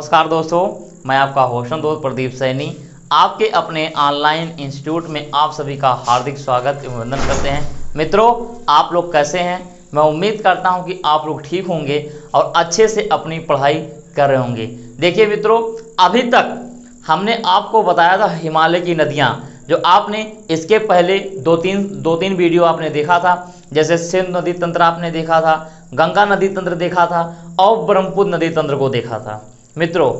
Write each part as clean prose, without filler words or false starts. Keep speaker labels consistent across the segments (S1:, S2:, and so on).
S1: नमस्कार दोस्तों, मैं आपका होस्ट दोस्त प्रदीप सैनी आपके अपने ऑनलाइन इंस्टीट्यूट में आप सभी का हार्दिक स्वागत एवं वंदन करते हैं। मित्रों, आप लोग कैसे हैं? मैं उम्मीद करता हूं कि आप लोग ठीक होंगे और अच्छे से अपनी पढ़ाई कर रहे होंगे। देखिए मित्रों, अभी तक हमने आपको बताया था हिमालय की नदियाँ, जो आपने इसके पहले दो तीन वीडियो आपने देखा था। जैसे सिंधु नदी तंत्र आपने देखा था, गंगा नदी तंत्र देखा था और ब्रह्मपुत्र नदी तंत्र को देखा था। मित्रों,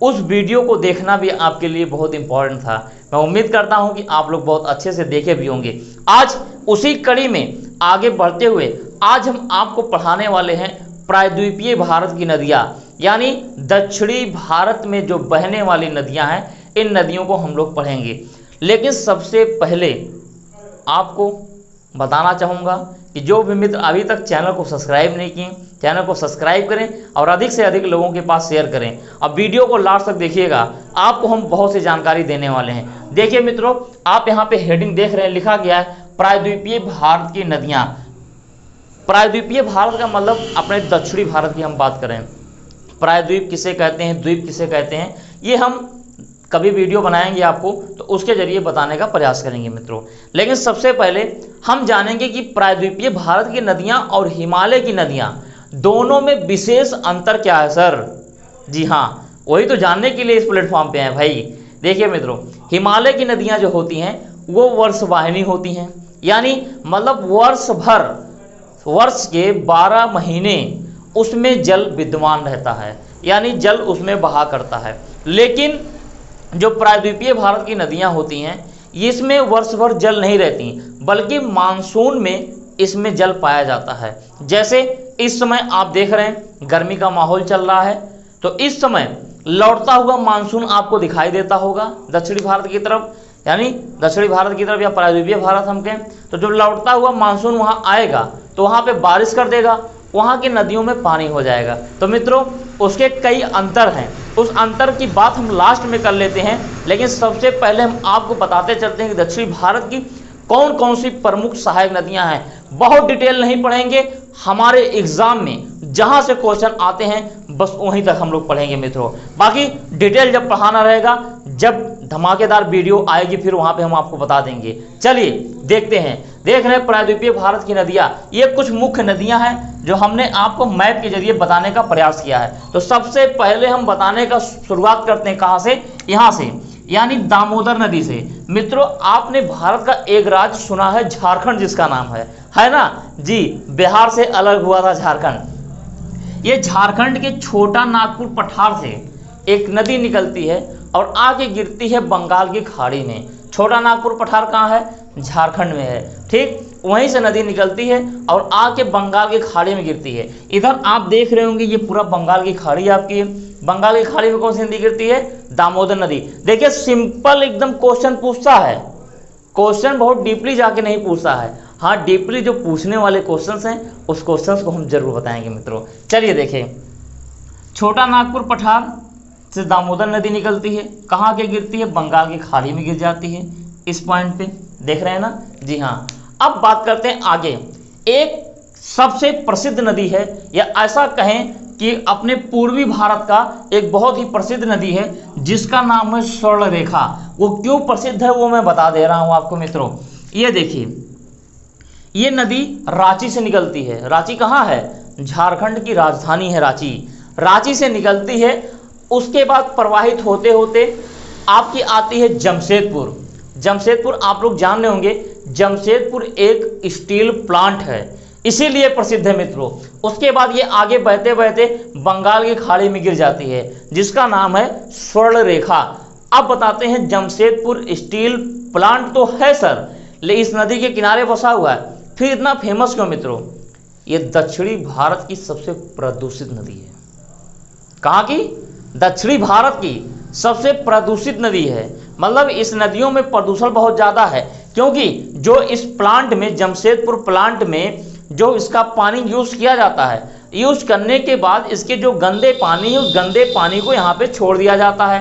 S1: उस वीडियो को देखना भी आपके लिए बहुत इंपॉर्टेंट था। मैं उम्मीद करता हूं कि आप लोग बहुत अच्छे से देखे भी होंगे। आज उसी कड़ी में आगे बढ़ते हुए आज हम आपको पढ़ाने वाले हैं प्रायद्वीपीय भारत की नदियाँ, यानी दक्षिणी भारत में जो बहने वाली नदियाँ हैं, इन नदियों को हम लोग पढ़ेंगे। लेकिन सबसे पहले आपको बताना चाहूँगा कि जो भी मित्र अभी तक चैनल को सब्सक्राइब नहीं किए, चैनल को सब्सक्राइब करें और अधिक से अधिक लोगों के पास शेयर करें। अब वीडियो को लास्ट तक देखिएगा, आपको हम बहुत सी जानकारी देने वाले हैं। देखिए मित्रों, आप यहाँ पे हेडिंग देख रहे हैं, लिखा गया है प्रायद्वीपीय भारत की नदियाँ। प्रायद्वीपीय भारत का मतलब अपने दक्षिणी भारत की हम बात करें। प्रायद्वीप किसे कहते हैं, द्वीप किसे कहते हैं, ये हम कभी वीडियो बनाएंगे आपको तो उसके जरिए बताने का प्रयास करेंगे मित्रों। लेकिन सबसे पहले हम जानेंगे कि प्रायद्वीपीय भारत की नदियां और हिमालय की नदियां दोनों में विशेष अंतर क्या है सर। जी हाँ, वही तो जानने के लिए इस प्लेटफॉर्म पे हैं भाई। देखिए मित्रों, हिमालय की नदियां जो होती हैं वो वर्षवाहिनी होती हैं, यानी मतलब वर्ष भर, वर्ष के 12 महीने उसमें जल विद्यमान रहता है, यानी जल उसमें बहा करता है। लेकिन जो प्रायद्वीपीय भारत की नदियां होती हैं, इसमें वर्ष भर जल नहीं रहती, बल्कि मानसून में इसमें जल पाया जाता है। जैसे इस समय आप देख रहे हैं गर्मी का माहौल चल रहा है, तो इस समय लौटता हुआ मानसून आपको दिखाई देता होगा दक्षिणी भारत की तरफ, यानी दक्षिणी भारत की तरफ या प्रायद्वीपीय भारत हम कहें तो जो लौटता हुआ मानसून वहाँ आएगा तो वहाँ पे बारिश कर देगा, वहाँ की नदियों में पानी हो जाएगा। तो मित्रों, उसके कई अंतर हैं, उस अंतर की बात हम लास्ट में कर लेते हैं। लेकिन सबसे पहले हम आपको बताते चलते हैं कि दक्षिणी भारत की कौन कौन सी प्रमुख सहायक नदियां हैं। बहुत डिटेल नहीं पढ़ेंगे, हमारे एग्जाम में जहां से क्वेश्चन आते हैं बस वहीं तक हम लोग पढ़ेंगे मित्रों। बाकी डिटेल जब पढ़ाना रहेगा, जब धमाकेदार वीडियो आएगी, फिर वहां पे हम आपको बता देंगे। चलिए देखते हैं। देख रहे हैं प्रायद्वीपीय भारत की नदियां, ये कुछ मुख्य नदियां हैं जो हमने आपको मैप के जरिए बताने का प्रयास किया है। तो सबसे पहले हम बताने का शुरुआत करते हैं कहां से, यहां से, यानी दामोदर नदी से। मित्रों, आपने भारत का एक राज्य सुना है झारखंड, जिसका नाम है ना जी, बिहार से अलग हुआ था झारखंड। ये झारखंड के छोटा नागपुर पठार से एक नदी निकलती है और आके गिरती है बंगाल की खाड़ी में। छोटा नागपुर पठार कहाँ है? झारखंड में है, ठीक। वहीं से नदी निकलती है और आके बंगाल की खाड़ी में गिरती है। इधर आप देख रहे होंगे ये पूरा बंगाल की खाड़ी आपकी है। बंगाल की खाड़ी में कौन सी नदी गिरती है? दामोदर नदी। देखिए, सिंपल एकदम क्वेश्चन पूछता है, क्वेश्चन बहुत डीपली जाके नहीं पूछता है। हाँ, डीपली जो पूछने वाले क्वेश्चंस हैं उस क्वेश्चंस को हम जरूर बताएंगे मित्रों। चलिए देखें, छोटा नागपुर पठार से दामोदर नदी निकलती है, कहाँ के गिरती है? बंगाल की खाड़ी में गिर जाती है। इस पॉइंट पे देख रहे हैं ना जी हाँ। अब बात करते हैं आगे। एक सबसे प्रसिद्ध नदी है, या ऐसा कहें कि अपने पूर्वी भारत का एक बहुत ही प्रसिद्ध नदी है जिसका नाम है स्वर्ण रेखा। वो क्यों प्रसिद्ध है वो मैं बता दे रहा हूं आपको मित्रों। ये देखिए, ये नदी रांची से निकलती है। रांची कहाँ है? झारखंड की राजधानी है रांची। रांची से निकलती है, उसके बाद प्रवाहित होते होते आपकी आती है जमशेदपुर। जमशेदपुर आप लोग जान रहे होंगे, जमशेदपुर एक स्टील प्लांट है, इसीलिए प्रसिद्ध है मित्रों। उसके बाद ये आगे बहते बहते बंगाल की खाड़ी में गिर जाती है, जिसका नाम है स्वर्ण रेखा। अब बताते हैं, जमशेदपुर स्टील प्लांट तो है सर, लेकिन इस नदी के किनारे बसा हुआ है, फिर इतना फेमस क्यों मित्रों? ये दक्षिणी भारत की सबसे प्रदूषित नदी है। कहाँ की? दक्षिणी भारत की सबसे प्रदूषित नदी है। मतलब इस नदियों में प्रदूषण बहुत ज़्यादा है, क्योंकि जो इस प्लांट में, जमशेदपुर प्लांट में जो इसका पानी यूज़ किया जाता है, यूज़ करने के बाद इसके जो गंदे पानी है, उस गंदे पानी को यहाँ पे छोड़ दिया जाता है।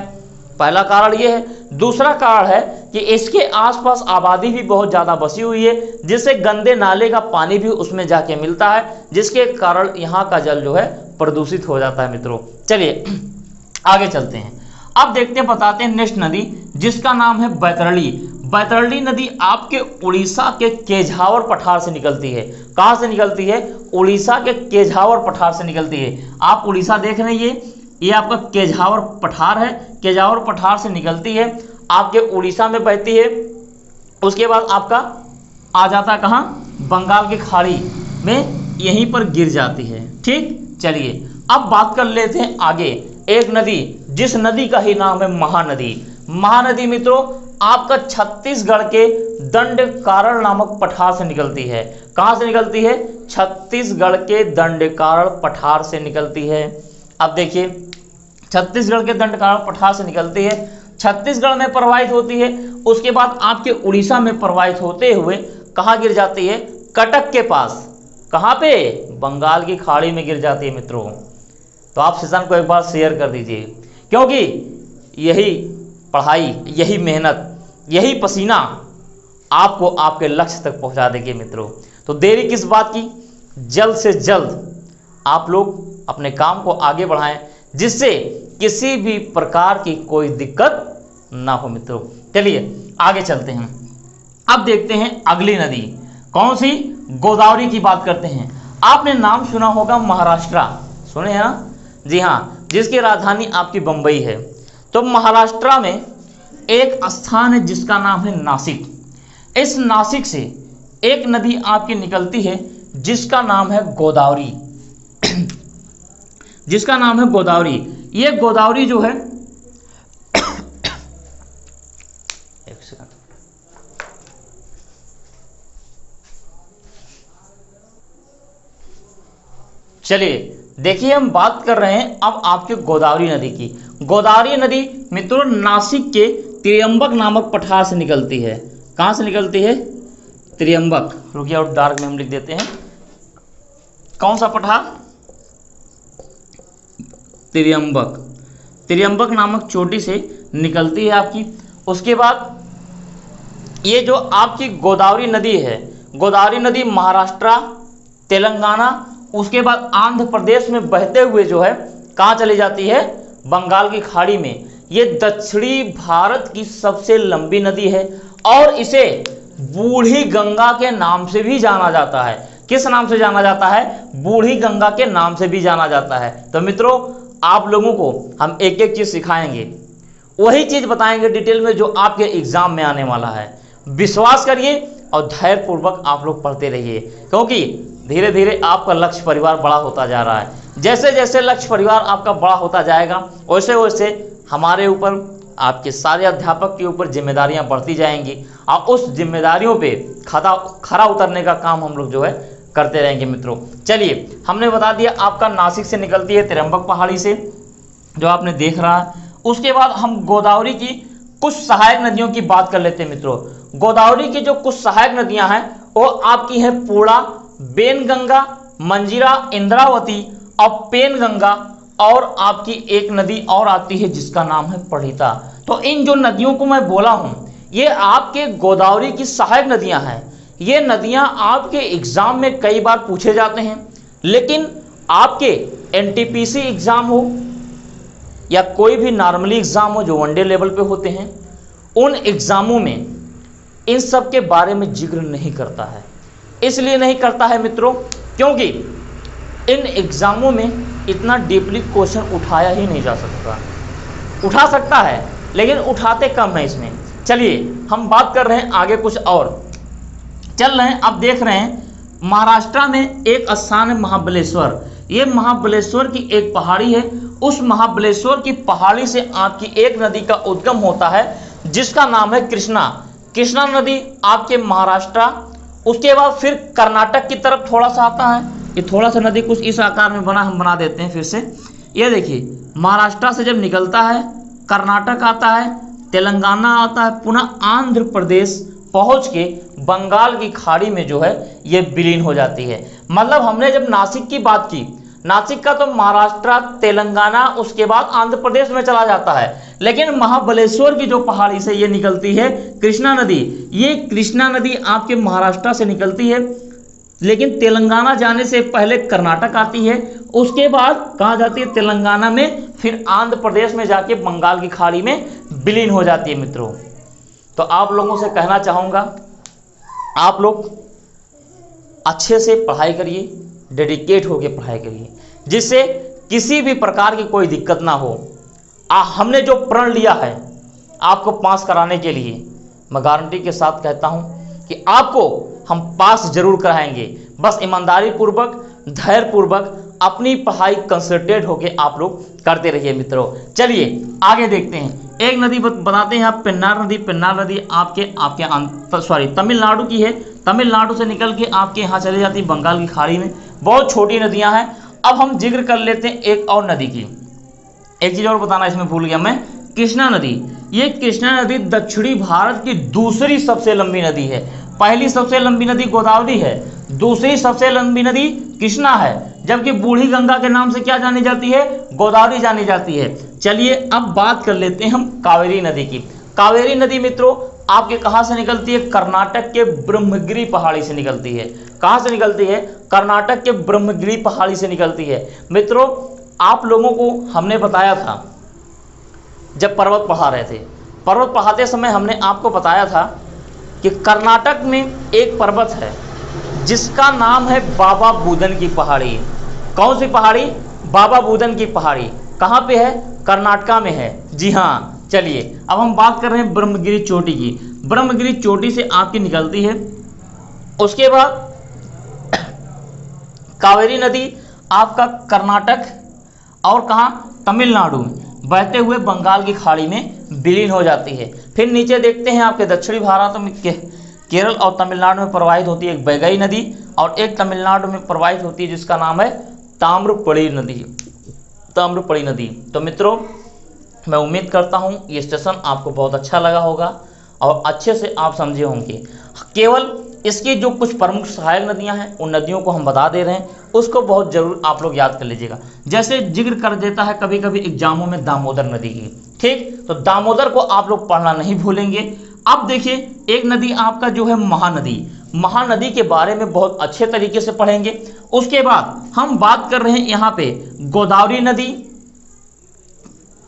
S1: पहला कारण ये है। दूसरा कारण है कि इसके आसपास आबादी भी बहुत ज़्यादा बसी हुई है, जिससे गंदे नाले का पानी भी उसमें जाके मिलता है, जिसके कारण यहाँ का जल जो है प्रदूषित हो जाता है मित्रों। चलिए आगे चलते हैं, अब देखते हैं, बताते हैं नेक्स्ट नदी जिसका नाम है बैतरणी। बैतरणी नदी आपके उड़ीसा के केझावर पठार से निकलती है। कहां से निकलती है? उड़ीसा के केझावर पठार से निकलती है। आप उड़ीसा देख रहे हैं, ये आपका केझावर पठार है, केझावर पठार से निकलती है, आपके उड़ीसा में बहती है। उसके बाद आपका आ जाता है कहाँ? बंगाल की खाड़ी में यहीं पर गिर जाती है। ठीक, चलिए अब बात कर लेते हैं आगे एक नदी जिस नदी का ही नाम है महानदी। महानदी मित्रों आपका छत्तीसगढ़ के दंडकारण्य नामक पठार से निकलती है। कहां से निकलती है? छत्तीसगढ़ के दंडकारण्य पठार से निकलती है। अब देखिए, छत्तीसगढ़ के दंडकारण्य पठार से निकलती है, छत्तीसगढ़ में प्रवाहित होती है, उसके बाद आपके उड़ीसा में प्रवाहित होते हुए कहाँ गिर जाती है? कटक के पास। कहाँ पे? बंगाल की खाड़ी में गिर जाती है मित्रों। तो आप सेशन को एक बार शेयर कर दीजिए, क्योंकि यही पढ़ाई, यही मेहनत, यही पसीना आपको आपके लक्ष्य तक पहुंचा देगी मित्रों। तो देरी किस बात की? जल्द से जल्द आप लोग अपने काम को आगे बढ़ाएं, जिससे किसी भी प्रकार की कोई दिक्कत ना हो मित्रों। चलिए आगे चलते हैं, अब देखते हैं अगली नदी कौन सी? गोदावरी की बात करते हैं। आपने नाम सुना होगा महाराष्ट्र, सुने हैं ना? जी हाँ, जिसकी राजधानी आपकी बंबई है। तो महाराष्ट्र में एक स्थान है जिसका नाम है नासिक। इस नासिक से एक नदी आपकी निकलती है जिसका नाम है गोदावरी जिसका नाम है गोदावरी। ये गोदावरी जो है एक सेकंड, चलिए देखिए, हम बात कर रहे हैं अब आपके गोदावरी नदी की। गोदावरी नदी मित्रों नासिक के त्र्यंबक नामक पठार से निकलती है। कहां से निकलती है? त्र्यंबक। रुकिए और डार्क में हम लिख देते हैं, कौन सा पठार? त्र्यंबक। त्र्यंबक नामक चोटी से निकलती है आपकी। उसके बाद ये जो आपकी गोदावरी नदी है, गोदावरी नदी महाराष्ट्र, तेलंगाना, उसके बाद आंध्र प्रदेश में बहते हुए जो है कहाँ चली जाती है? बंगाल की खाड़ी में। ये दक्षिणी भारत की सबसे लंबी नदी है और इसे बूढ़ी गंगा के नाम से भी जाना जाता है। किस नाम से जाना जाता है? बूढ़ी गंगा के नाम से भी जाना जाता है। तो मित्रों आप लोगों को हम एक एक चीज सिखाएंगे, वही चीज बताएंगे डिटेल में जो आपके एग्जाम में आने वाला है। विश्वास करिए और धैर्य पूर्वक आप लोग पढ़ते रहिए, क्योंकि धीरे धीरे आपका लक्ष्य परिवार बड़ा होता जा रहा है। जैसे जैसे लक्ष्य परिवार आपका बड़ा होता जाएगा वैसे वैसे हमारे ऊपर, आपके सारे अध्यापक के ऊपर जिम्मेदारियां बढ़ती जाएंगी और उस जिम्मेदारियों पे खरा उतरने का काम हम लोग जो है करते रहेंगे मित्रों। चलिए हमने बता दिया आपका नासिक से निकलती है त्र्यंबक पहाड़ी से, जो आपने देख रहा है। उसके बाद हम गोदावरी की कुछ सहायक नदियों की बात कर लेते हैं मित्रों। गोदावरी की जो कुछ सहायक नदियां हैं वो आपकी है पूर्णा, बेनगंगा, मंजीरा, इंद्रावती और पेनगंगा, और आपकी एक नदी और आती है जिसका नाम है प्रणीता। तो इन जो नदियों को मैं बोला हूं ये आपके गोदावरी की सहायक नदियां हैं। ये नदियां आपके एग्जाम में कई बार पूछे जाते हैं, लेकिन आपके एनटीपीसी एग्जाम हो या कोई भी नॉर्मली एग्जाम हो जो वनडे लेवल पे होते हैं, उन एग्जामों में इन सब के बारे में जिक्र नहीं करता है। इसलिए नहीं करता है मित्रों क्योंकि इन एग्जामों में इतना डीपली क्वेश्चन उठाया ही नहीं जा सकता। उठा सकता है लेकिन उठाते कम है इसमें। चलिए हम बात कर रहे हैं आगे कुछ और चल रहे हैं। अब देख रहे हैं महाराष्ट्र में एक स्थान है महाबलेश्वर। ये महाबलेश्वर की एक पहाड़ी है। उस महाबलेश्वर की पहाड़ी से आपकी एक नदी का उद्गम होता है जिसका नाम है कृष्णा। कृष्णा नदी आपके महाराष्ट्र, उसके बाद फिर कर्नाटक की तरफ थोड़ा सा आता है। ये थोड़ा सा नदी कुछ इस आकार में बना, हम बना देते हैं फिर से। ये देखिए महाराष्ट्र से जब निकलता है कर्नाटक आता है, तेलंगाना आता है, पुनः आंध्र प्रदेश पहुंच के बंगाल की खाड़ी में जो है ये विलीन हो जाती है। मतलब हमने जब नासिक की बात की, नासिक का तो महाराष्ट्र, तेलंगाना, उसके बाद आंध्र प्रदेश में चला जाता है, लेकिन महाबलेश्वर की जो पहाड़ी से ये निकलती है कृष्णा नदी, ये कृष्णा नदी आपके महाराष्ट्र से निकलती है, लेकिन तेलंगाना जाने से पहले कर्नाटक आती है, उसके बाद कहाँ जाती है तेलंगाना में, फिर आंध्र प्रदेश में जाके बंगाल की खाड़ी में विलीन हो जाती है मित्रों। तो आप लोगों से कहना चाहूँगा, आप लोग अच्छे से पढ़ाई करिए, डेडिकेट होकर पढ़ाई करिए, जिससे किसी भी प्रकार की कोई दिक्कत ना हो। हमने जो प्रण लिया है आपको पास कराने के लिए, मैं गारंटी के साथ कहता हूं कि आपको हम पास जरूर कराएंगे। बस ईमानदारी पूर्वक, धैर्य पूर्वक अपनी पढ़ाई कंसंट्रेट होकर आप लोग करते रहिए मित्रों। चलिए आगे देखते हैं। एक नदी बताते हैं आप, पेन्नार नदी। पेन्नार नदी आपके तमिलनाडु की है। तमिलनाडु से निकल के आपके यहाँ चली जाती है बंगाल की खाड़ी में। बहुत छोटी नदियाँ हैं। अब हम जिक्र कर लेते हैं एक और नदी की। एक चीज़ और बताना इसमें भूल गया मैं, कृष्णा नदी। ये कृष्णा नदी दक्षिणी भारत की दूसरी सबसे लंबी नदी है। पहली सबसे लंबी नदी गोदावरी है, दूसरी सबसे लंबी नदी कृष्णा है, जबकि बूढ़ी गंगा के नाम से क्या जानी जाती है, गोदावरी जानी जाती है। चलिए अब बात कर लेते हैं हम कावेरी नदी की। कावेरी नदी मित्रों आपके कहाँ से निकलती है, कर्नाटक के ब्रह्मगिरी पहाड़ी से निकलती है। कहाँ से निकलती है, कर्नाटक के ब्रह्मगिरी पहाड़ी से निकलती है। मित्रों आप लोगों को हमने बताया था, जब पर्वत पढ़ा रहे थे, पर्वत पढ़ाते समय हमने आपको बताया था कि कर्नाटक में एक पर्वत है जिसका नाम है बाबा बूदन की पहाड़ी। कौन सी पहाड़ी, बाबा बूदन की पहाड़ी। कहाँ पे है, कर्नाटका में है। जी हाँ, चलिए अब हम बात कर रहे हैं ब्रह्मगिरी चोटी की। ब्रह्मगिरी चोटी से आपकी निकलती है। उसके बाद कावेरी नदी आपका कर्नाटक और कहाँ, तमिलनाडु में बहते हुए बंगाल की खाड़ी में विलीन हो जाती है। फिर नीचे देखते हैं आपके दक्षिणी भारत में केरल और तमिलनाडु में प्रवाहित होती है एक बैगई नदी, और एक तमिलनाडु में प्रवाहित होती है जिसका नाम है ताम्रपड़ी नदी। ताम्रपड़ी नदी। तो मित्रों मैं उम्मीद करता हूँ ये सेशन आपको बहुत अच्छा लगा होगा और अच्छे से आप समझे होंगे। केवल इसकी जो कुछ प्रमुख सहायक नदियां हैं उन नदियों को हम बता दे रहे हैं, उसको बहुत जरूर आप लोग याद कर लीजिएगा। जैसे जिक्र कर देता है कभी कभी एग्जामों में दामोदर नदी की, ठीक, तो दामोदर को आप लोग पढ़ना नहीं भूलेंगे। अब देखिए एक नदी आपका जो है महानदी। महानदी के बारे में बहुत अच्छे तरीके से पढ़ेंगे। उसके बाद हम बात कर रहे हैं यहाँ पे गोदावरी नदी,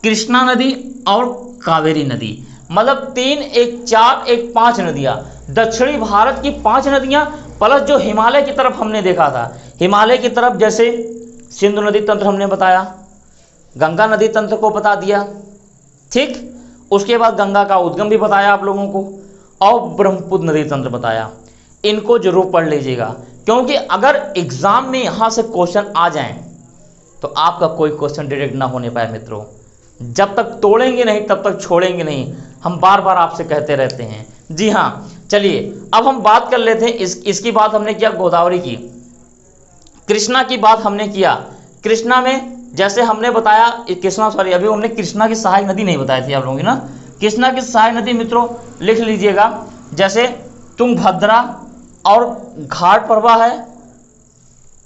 S1: कृष्णा नदी और कावेरी नदी। मतलब 3, 1, 4, 1, 5 नदियाँ, दक्षिणी भारत की 5 नदियाँ, प्लस जो हिमालय की तरफ हमने देखा था, हिमालय की तरफ जैसे सिंधु नदी तंत्र हमने बताया, गंगा नदी तंत्र को बता दिया, ठीक। उसके बाद गंगा का उद्गम भी बताया आप लोगों को, और ब्रह्मपुत्र नदी तंत्र बताया। इनको जरूर पढ़ लीजिएगा, क्योंकि अगर एग्जाम में यहाँ से क्वेश्चन आ जाएं तो आपका कोई क्वेश्चन डायरेक्ट ना होने पाए मित्रों। जब तक तोड़ेंगे नहीं तब तक छोड़ेंगे नहीं, हम बार बार आपसे कहते रहते हैं। जी हाँ, चलिए अब हम बात कर लेते हैं इसकी बात हमने किया गोदावरी की। कृष्णा की बात हमने किया। कृष्णा में जैसे हमने बताया, अभी हमने कृष्णा की सहायक नदी नहीं बताई थी आप लोगों की ना। कृष्णा की सहायक नदी मित्रों लिख लीजिएगा, जैसे तुंगभद्रा और घाट प्रवाह है,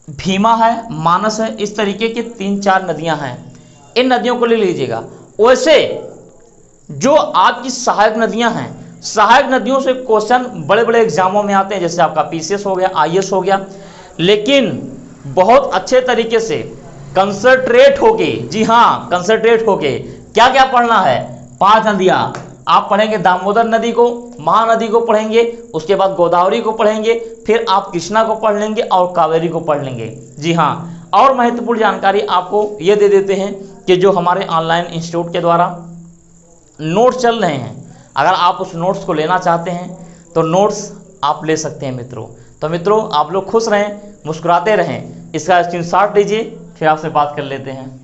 S1: भीमा है, मानस है, इस तरीके की 3-4 नदियां हैं। इन नदियों को ले लीजिएगा। वैसे जो आपकी सहायक नदियां हैं, सहायक नदियों से क्वेश्चन बड़े बड़े एग्जामों में आते हैं, जैसे आपका पीसीएस हो गया, आईएएस हो गया। लेकिन बहुत अच्छे तरीके से कंसंट्रेट होके, जी हाँ कंसंट्रेट होके क्या क्या पढ़ना है, 5 नदियां आप पढ़ेंगे। दामोदर नदी को, महानदी को पढ़ेंगे, उसके बाद गोदावरी को पढ़ेंगे, फिर आप कृष्णा को पढ़ लेंगे और कावेरी को पढ़ लेंगे। जी हाँ, और महत्वपूर्ण जानकारी आपको ये दे देते हैं कि जो हमारे ऑनलाइन इंस्टीट्यूट के द्वारा नोट्स चल रहे हैं, अगर आप उस नोट्स को लेना चाहते हैं तो नोट्स आप ले सकते हैं मित्रों। तो मित्रों आप लोग खुश रहें, मुस्कुराते रहें, इसका स्क्रीनशॉट लीजिए, फिर आपसे बात कर लेते हैं।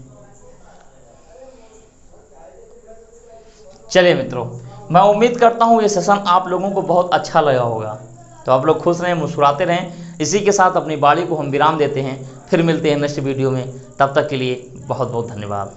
S1: चलिए मित्रों, मैं उम्मीद करता हूँ ये सेशन आप लोगों को बहुत अच्छा लगा होगा। तो आप लोग खुश रहें, मुस्कुराते रहें। इसी के साथ अपनी बाड़ी को हम विराम देते हैं, फिर मिलते हैं नेक्स्ट वीडियो में। तब तक के लिए बहुत बहुत धन्यवाद।